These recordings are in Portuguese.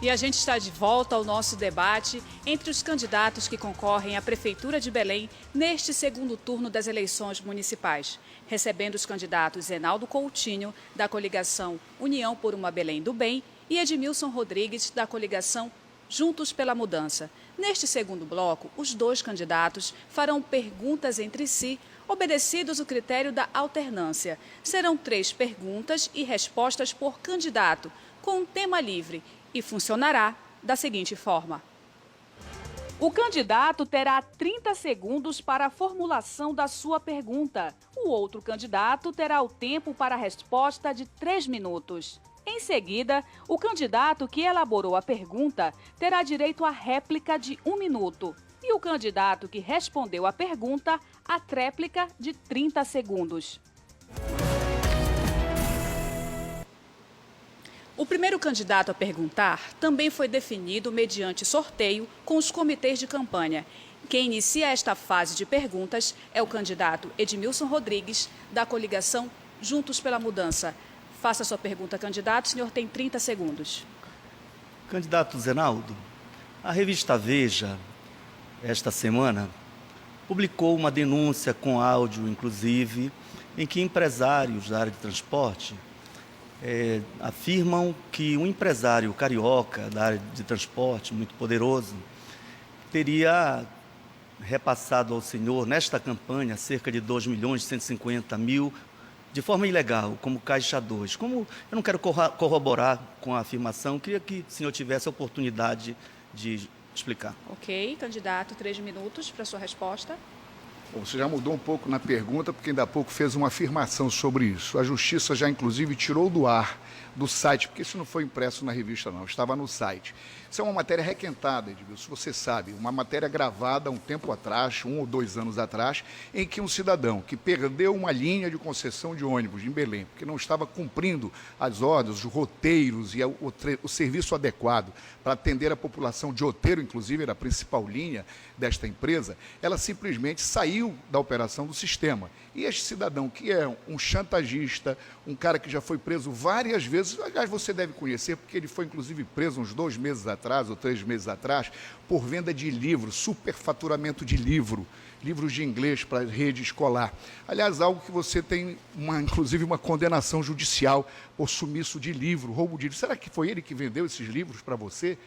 E a gente está de volta ao nosso debate entre os candidatos que concorrem à Prefeitura de Belém neste segundo turno das eleições municipais, recebendo os candidatos Zenaldo Coutinho, da coligação União por uma Belém do Bem, e Edmilson Rodrigues, da coligação Juntos pela Mudança. Neste segundo bloco, os dois candidatos farão perguntas entre si, obedecidos o critério da alternância. Serão 3 perguntas e respostas por candidato, com um tema livre, e funcionará da seguinte forma. O candidato terá 30 segundos para a formulação da sua pergunta. O outro candidato terá o tempo para a resposta de 3 minutos. Em seguida, o candidato que elaborou a pergunta terá direito à réplica de 1 minuto. E o candidato que respondeu a pergunta, a tréplica de 30 segundos. O primeiro candidato a perguntar também foi definido mediante sorteio com os comitês de campanha. Quem inicia esta fase de perguntas é o candidato Edmilson Rodrigues, da coligação Juntos pela Mudança. Faça sua pergunta, candidato. O senhor tem 30 segundos. Candidato Zenaldo, a revista Veja, esta semana, publicou uma denúncia com áudio, inclusive, em que empresários da área de transporte afirmam que um empresário carioca da área de transporte, muito poderoso, teria repassado ao senhor, nesta campanha, cerca de 2.150.000 de forma ilegal, como Caixa 2. Como eu não quero corroborar com a afirmação, queria que o senhor tivesse a oportunidade de explicar. Ok, candidato, 3 minutos para sua resposta. Bom, você já mudou um pouco na pergunta, porque ainda há pouco fez uma afirmação sobre isso. A Justiça já, inclusive, tirou do ar, do site, porque isso não foi impresso na revista, não, estava no site. Isso é uma matéria requentada, Edmilson, você sabe, uma matéria gravada há um tempo atrás, 1 ou 2 anos atrás, em que um cidadão que perdeu uma linha de concessão de ônibus em Belém, porque não estava cumprindo as ordens, os roteiros e o serviço adequado para atender a população de Outeiro, inclusive, era a principal linha desta empresa, ela simplesmente saiu da operação do sistema. E este cidadão, que é um chantagista, um cara que já foi preso várias vezes, aliás, você deve conhecer, porque ele foi, inclusive, preso uns 2 meses atrás, ou 3 meses atrás, por venda de livros, superfaturamento de livros de inglês para rede escolar. Aliás, algo que você tem, inclusive, uma condenação judicial por sumiço de livro, roubo de livro. Será que foi ele que vendeu esses livros para você?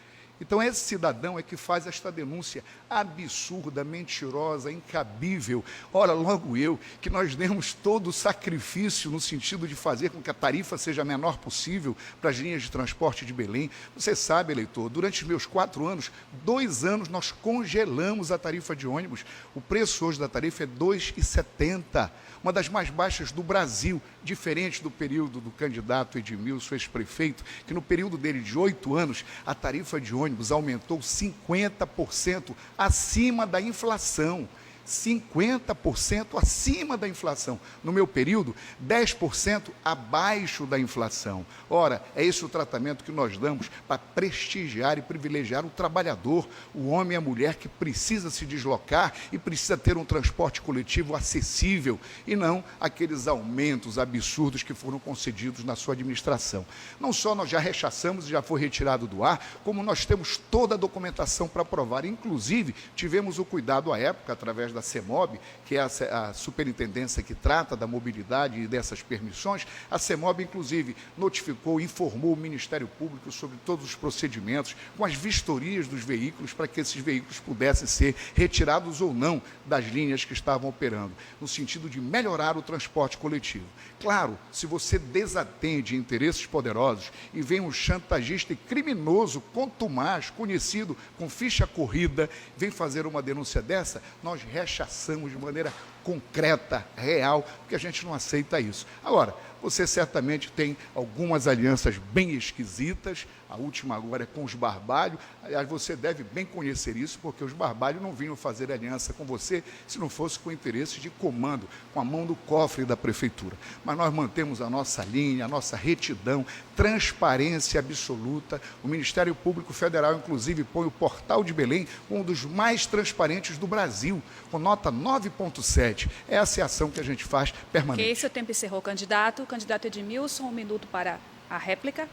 Então, esse cidadão é que faz esta denúncia absurda, mentirosa, incabível. Ora, logo eu, que nós demos todo o sacrifício no sentido de fazer com que a tarifa seja a menor possível para as linhas de transporte de Belém. Você sabe, eleitor, durante os meus 4 anos, 2 anos, nós congelamos a tarifa de ônibus. O preço hoje da tarifa é R$ 2,70, uma das mais baixas do Brasil, diferente do período do candidato Edmilson, ex-prefeito, que no período dele de 8 anos, a tarifa de ônibus aumentou 50% acima da inflação. 50% acima da inflação. No meu período, 10% abaixo da inflação. Ora, é esse o tratamento que nós damos para prestigiar e privilegiar o trabalhador, o homem e a mulher que precisa se deslocar e precisa ter um transporte coletivo acessível e não aqueles aumentos absurdos que foram concedidos na sua administração. Não só nós já rechaçamos e já foi retirado do ar, como nós temos toda a documentação para provar. Inclusive, tivemos o cuidado à época, através da CEMOB, que é a superintendência que trata da mobilidade e dessas permissões, a CEMOB, inclusive, notificou, informou o Ministério Público sobre todos os procedimentos, com as vistorias dos veículos, para que esses veículos pudessem ser retirados ou não das linhas que estavam operando, no sentido de melhorar o transporte coletivo. Claro, se você desatende interesses poderosos e vem um chantagista e criminoso, contumaz, conhecido com ficha corrida, vem fazer uma denúncia dessa, nós rechaçamos de maneira concreta, real, porque a gente não aceita isso. Agora, você certamente tem algumas alianças bem esquisitas, a última agora é com os Barbalho. Aliás, você deve bem conhecer isso, porque os Barbalho não vinham fazer aliança com você se não fosse com interesses de comando, com a mão no cofre da prefeitura. Mas nós mantemos a nossa linha, a nossa retidão, transparência absoluta. O Ministério Público Federal, inclusive, põe o Portal de Belém um dos mais transparentes do Brasil, com nota 9,7. Essa é a ação que a gente faz permanente. Ok, seu tempo encerrou, candidato. Candidato Edmilson, 1 minuto para a réplica.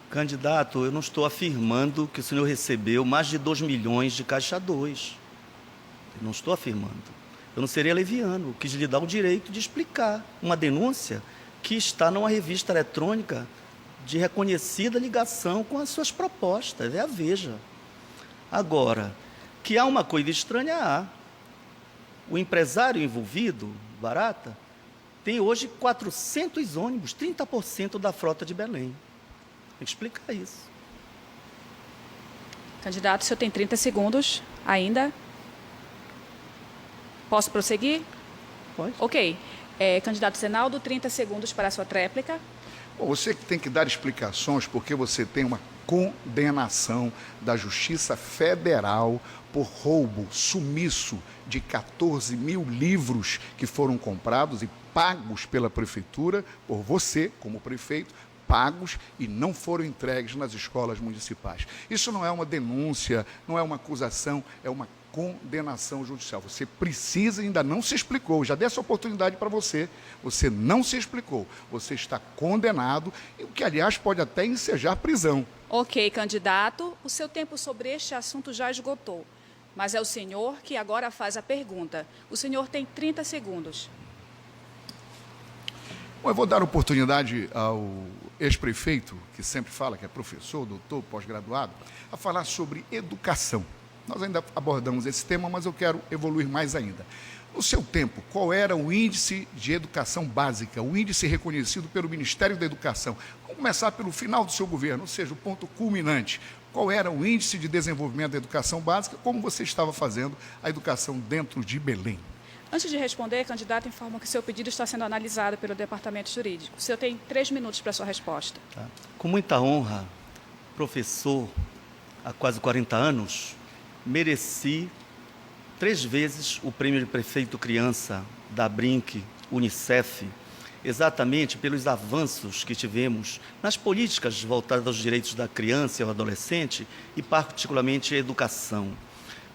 Candidato, eu não estou afirmando que o senhor recebeu mais de 2 milhões de Caixa 2. Eu não estou afirmando. Eu não seria leviano. Eu quis lhe dar o direito de explicar uma denúncia que está numa revista eletrônica de reconhecida ligação com as suas propostas. É a Veja. Agora, que há uma coisa estranha, há. O empresário envolvido, Barata, tem hoje 400 ônibus, 30% da frota de Belém. Tem que explicar isso. Candidato, o senhor tem 30 segundos ainda. Posso prosseguir? Pode. Ok. Candidato Zenaldo, 30 segundos para a sua tréplica. Bom, você que tem que dar explicações porque você tem uma condenação da Justiça Federal por roubo sumiço de 14 mil livros que foram comprados e pagos pela Prefeitura, por você, como prefeito, pagos e não foram entregues nas escolas municipais. Isso não é uma denúncia, não é uma acusação, é uma condenação judicial. Você precisa, ainda não se explicou, já dei essa oportunidade para você, você não se explicou, você está condenado, o que, aliás, pode até ensejar prisão. Ok, candidato, o seu tempo sobre este assunto já esgotou, mas é o senhor que agora faz a pergunta. O senhor tem 30 segundos. Bom, eu vou dar oportunidade ao ex-prefeito, que sempre fala que é professor, doutor, pós-graduado, a falar sobre educação. Nós ainda abordamos esse tema, mas eu quero evoluir mais ainda. No seu tempo, qual era o índice de educação básica, o índice reconhecido pelo Ministério da Educação? Vamos começar pelo final do seu governo, ou seja, o ponto culminante. Qual era o índice de desenvolvimento da educação básica, como você estava fazendo a educação dentro de Belém? Antes de responder, candidato informa que seu pedido está sendo analisado pelo Departamento Jurídico. O senhor tem 3 minutos para a sua resposta. Tá. Com muita honra, professor há quase 40 anos, mereci 3 vezes o prêmio de prefeito criança da Brinc, Unicef, exatamente pelos avanços que tivemos nas políticas voltadas aos direitos da criança e ao adolescente e particularmente a educação.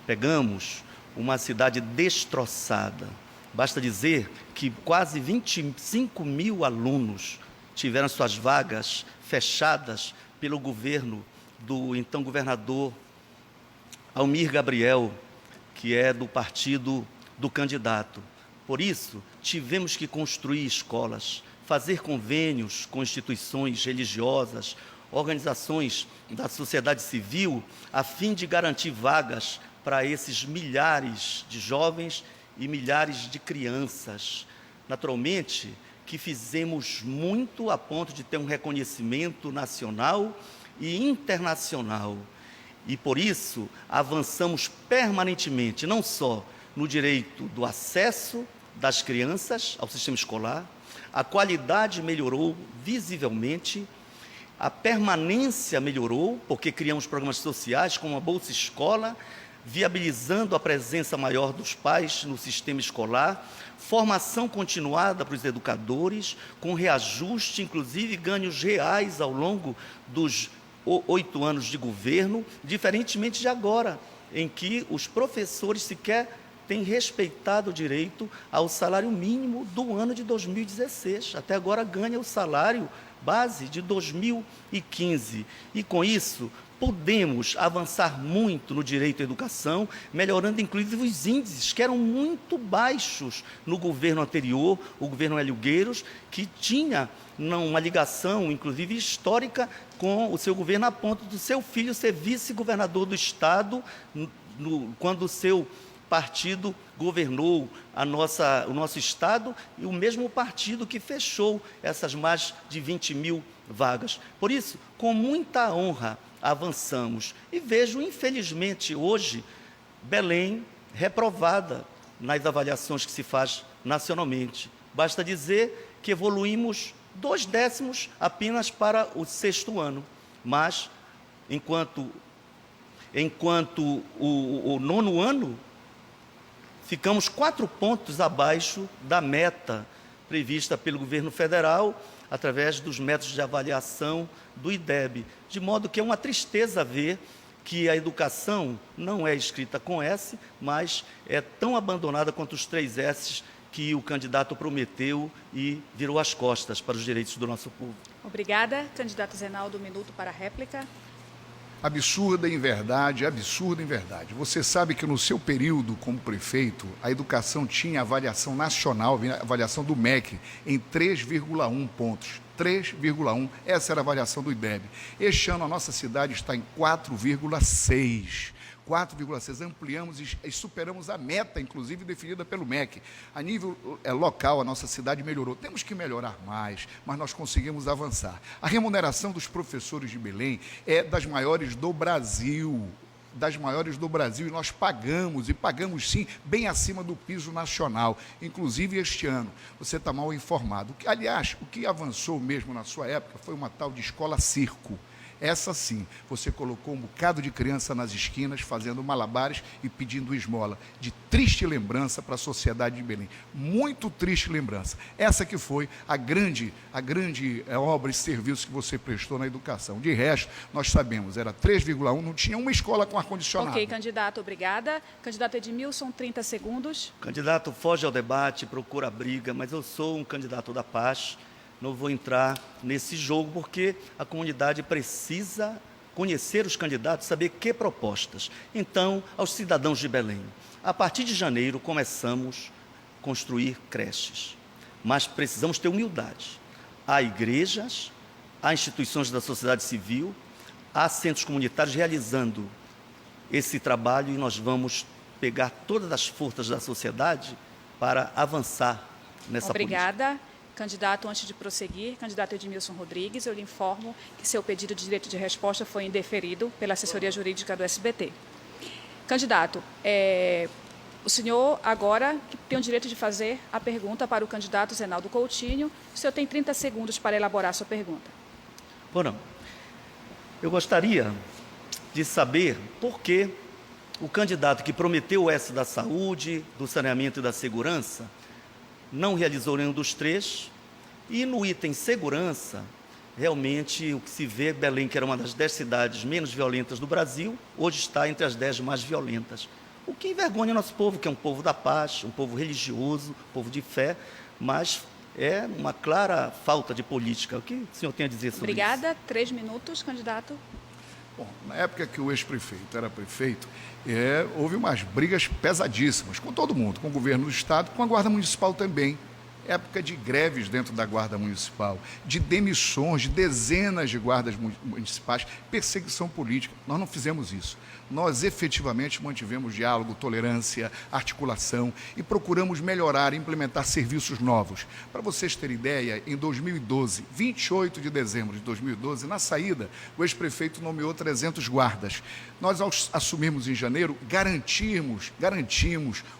Pegamos uma cidade destroçada. Basta dizer que quase 25 mil alunos tiveram suas vagas fechadas pelo governo do então governador Almir Gabriel, que é do partido do candidato. Por isso, tivemos que construir escolas, fazer convênios com instituições religiosas, organizações da sociedade civil, a fim de garantir vagas para esses milhares de jovens e milhares de crianças. Naturalmente, que fizemos muito a ponto de ter um reconhecimento nacional e internacional. E, por isso, avançamos permanentemente, não só no direito do acesso das crianças ao sistema escolar, a qualidade melhorou visivelmente, a permanência melhorou, porque criamos programas sociais como a Bolsa Escola, viabilizando a presença maior dos pais no sistema escolar, formação continuada para os educadores, com reajuste, inclusive ganhos reais ao longo dos 8 anos de governo, diferentemente de agora, em que os professores sequer têm respeitado o direito ao salário mínimo do ano de 2016. Até agora ganha o salário base de 2015. E com isso, podemos avançar muito no direito à educação, melhorando inclusive os índices, que eram muito baixos no governo anterior, o governo Hélio Gueiros, que tinha uma ligação, inclusive histórica, com o seu governo, a ponto do seu filho ser vice-governador do Estado, quando o seu partido governou o nosso Estado, e o mesmo partido que fechou essas mais de 20 mil vagas. Por isso, com muita honra, avançamos. E vejo, infelizmente, hoje, Belém reprovada nas avaliações que se faz nacionalmente. Basta dizer que evoluímos 2 décimos apenas para o 6º ano, mas enquanto o 9º ano, ficamos 4 pontos abaixo da meta prevista pelo governo federal, através dos métodos de avaliação do IDEB, de modo que é uma tristeza ver que a educação não é escrita com S, mas é tão abandonada quanto os 3 S's que o candidato prometeu e virou as costas para os direitos do nosso povo. Obrigada. Candidato Zenaldo, um minuto para a réplica. Absurda em verdade, absurda em verdade. Você sabe que no seu período como prefeito, a educação tinha avaliação nacional, avaliação do MEC, em 3,1 pontos. 3,1, essa era a avaliação do IDEB. Este ano a nossa cidade está em 4,6. 4,6, ampliamos e superamos a meta, inclusive, definida pelo MEC. A nível local, a nossa cidade melhorou. Temos que melhorar mais, mas nós conseguimos avançar. A remuneração dos professores de Belém é das maiores do Brasil. E nós pagamos, e pagamos sim, bem acima do piso nacional, inclusive este ano. Você está mal informado. Aliás, o que avançou mesmo na sua época foi uma tal de escola-circo. Essa sim, você colocou um bocado de criança nas esquinas, fazendo malabares e pedindo esmola. De triste lembrança para a sociedade de Belém. Muito triste lembrança. Essa que foi a grande obra e serviço que você prestou na educação. De resto, nós sabemos, era 3,1, não tinha uma escola com ar-condicionado. Ok, candidato, obrigada. Candidato Edmilson, 30 segundos. O candidato foge ao debate, procura a briga, mas eu sou um candidato da paz. Não vou entrar nesse jogo, porque a comunidade precisa conhecer os candidatos, saber que propostas. Então, aos cidadãos de Belém, a partir de janeiro começamos a construir creches, mas precisamos ter humildade. Há igrejas, há instituições da sociedade civil, há centros comunitários realizando esse trabalho, e nós vamos pegar todas as forças da sociedade para avançar nessa política. Obrigada. Candidato, antes de prosseguir, candidato Edmilson Rodrigues, eu lhe informo que seu pedido de direito de resposta foi indeferido pela assessoria jurídica do SBT. Candidato, o senhor agora tem o direito de fazer a pergunta para o candidato Zenaldo Coutinho. O senhor tem 30 segundos para elaborar a sua pergunta. Bom, eu gostaria de saber por que o candidato que prometeu o S da saúde, do saneamento e da segurança, não realizou nenhum dos três, e no item segurança, realmente o que se vê, Belém, que era uma das 10 cidades menos violentas do Brasil, hoje está entre as 10 mais violentas. O que envergonha o nosso povo, que é um povo da paz, um povo religioso, um povo de fé, mas é uma clara falta de política. O que o senhor tem a dizer sobre isso? Obrigada. 3 minutos, candidato. Bom, na época que o ex-prefeito era prefeito, houve umas brigas pesadíssimas com todo mundo, com o governo do Estado, com a Guarda Municipal também. Época de greves dentro da Guarda Municipal, de demissões de dezenas de guardas municipais, perseguição política. Nós não fizemos isso. Nós efetivamente mantivemos diálogo, tolerância, articulação e procuramos melhorar e implementar serviços novos. Para vocês terem ideia, em 2012, 28 de dezembro de 2012, na saída, o ex-prefeito nomeou 300 guardas. Nós, ao assumirmos em janeiro, garantimos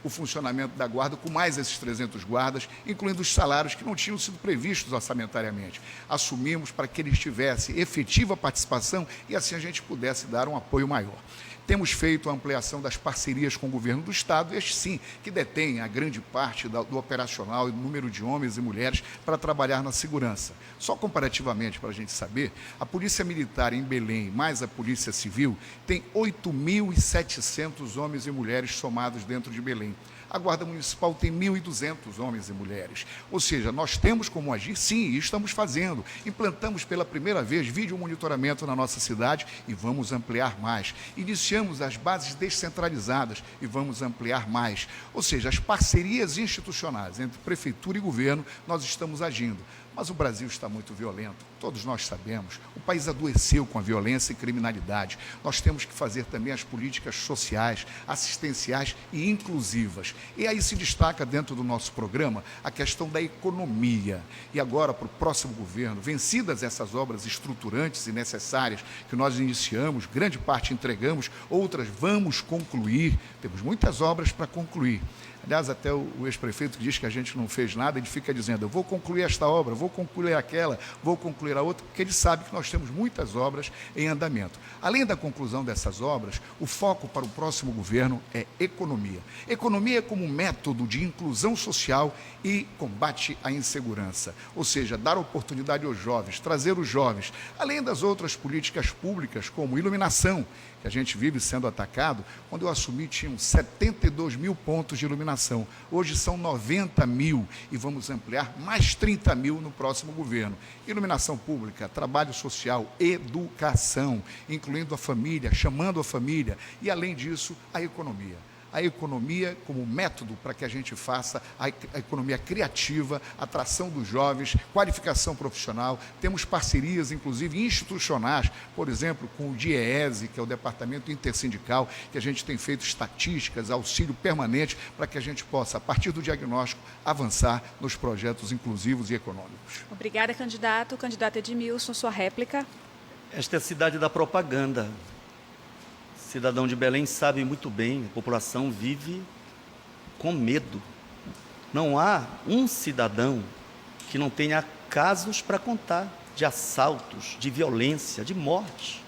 o funcionamento da guarda com mais esses 300 guardas, incluindo os salários que não tinham sido previstos orçamentariamente. Assumimos para que eles tivessem efetiva participação e assim a gente pudesse dar um apoio maior. Temos feito a ampliação das parcerias com o governo do Estado, este sim, que detém a grande parte do operacional e do número de homens e mulheres para trabalhar na segurança. Só comparativamente, para a gente saber, a Polícia Militar em Belém, mais a Polícia Civil, tem 8.700 homens e mulheres somados dentro de Belém. A Guarda Municipal tem 1.200 homens e mulheres. Ou seja, nós temos como agir, sim, e estamos fazendo. Implantamos pela primeira vez vídeo monitoramento na nossa cidade e vamos ampliar mais. Iniciamos as bases descentralizadas e vamos ampliar mais. Ou seja, as parcerias institucionais entre prefeitura e governo, nós estamos agindo. Mas o Brasil está muito violento, todos nós sabemos. O país adoeceu com a violência e criminalidade. Nós temos que fazer também as políticas sociais, assistenciais e inclusivas. E aí se destaca dentro do nosso programa a questão da economia. E agora, para o próximo governo, vencidas essas obras estruturantes e necessárias que nós iniciamos, grande parte entregamos, outras vamos concluir. Temos muitas obras para concluir. Aliás, até o ex-prefeito que diz que a gente não fez nada, ele fica dizendo, eu vou concluir esta obra, vou concluir aquela, vou concluir a outra, porque ele sabe que nós temos muitas obras em andamento. Além da conclusão dessas obras, o foco para o próximo governo é economia. Economia como um método de inclusão social e combate à insegurança. Ou seja, dar oportunidade aos jovens, trazer os jovens, além das outras políticas públicas, como iluminação, que a gente vive sendo atacado. Quando eu assumi, tinham 72 mil pontos de iluminação iluminação. Hoje são 90 mil e vamos ampliar mais 30 mil no próximo governo. Iluminação pública, trabalho social, educação, incluindo a família, chamando a família e, além disso, a economia. A economia como método para que a gente faça a economia criativa, atração dos jovens, qualificação profissional. Temos parcerias, inclusive, institucionais, por exemplo, com o DIEESE, que é o Departamento Intersindical, que a gente tem feito estatísticas, auxílio permanente, para que a gente possa, a partir do diagnóstico, avançar nos projetos inclusivos e econômicos. Obrigada, candidato. Candidato Edmilson, sua réplica. Esta é a cidade da propaganda. Cidadão de Belém sabe muito bem, a população vive com medo. Não há um cidadão que não tenha casos para contar de assaltos, de violência, de morte.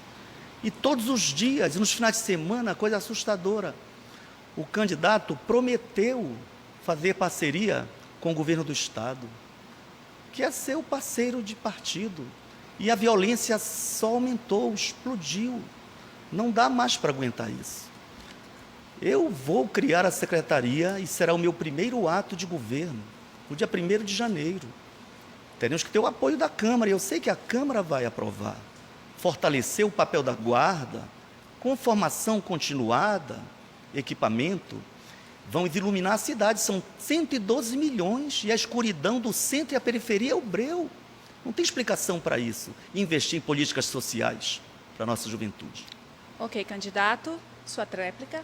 E todos os dias, e nos finais de semana, coisa assustadora. O candidato prometeu fazer parceria com o governo do Estado, que é seu parceiro de partido. E a violência só aumentou, explodiu. Não dá mais para aguentar isso. Eu vou criar a secretaria e será o meu primeiro ato de governo, no dia 1º de janeiro. Teremos que ter o apoio da Câmara, e eu sei que a Câmara vai aprovar. Fortalecer o papel da guarda, com formação continuada, equipamento, vão iluminar a cidade. São 112 milhões, e a escuridão do centro e a periferia é o breu. Não tem explicação para isso. Investir em políticas sociais para a nossa juventude. Ok, candidato, sua réplica.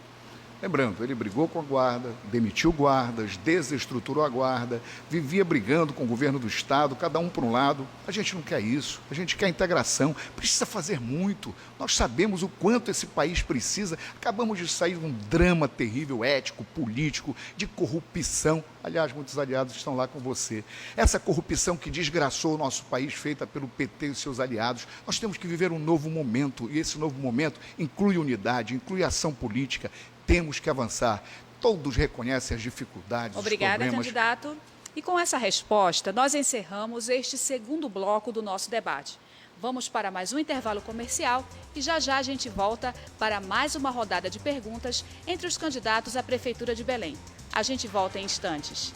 Lembrando, ele brigou com a guarda, demitiu guardas, desestruturou a guarda, vivia brigando com o governo do Estado, cada um por um lado. A gente não quer isso, a gente quer integração, precisa fazer muito. Nós sabemos o quanto esse país precisa. Acabamos de sair de um drama terrível, ético, político, de corrupção. Aliás, muitos aliados estão lá com você. Essa corrupção que desgraçou o nosso país, feita pelo PT e seus aliados, nós temos que viver um novo momento, e esse novo momento inclui unidade, inclui ação política. Temos que avançar. Todos reconhecem as dificuldades, Obrigada, os problemas. candidato. E com essa resposta, nós encerramos este segundo bloco do nosso debate. Vamos para mais um intervalo comercial e já a gente volta para mais uma rodada de perguntas entre os candidatos à Prefeitura de Belém. A gente volta em instantes.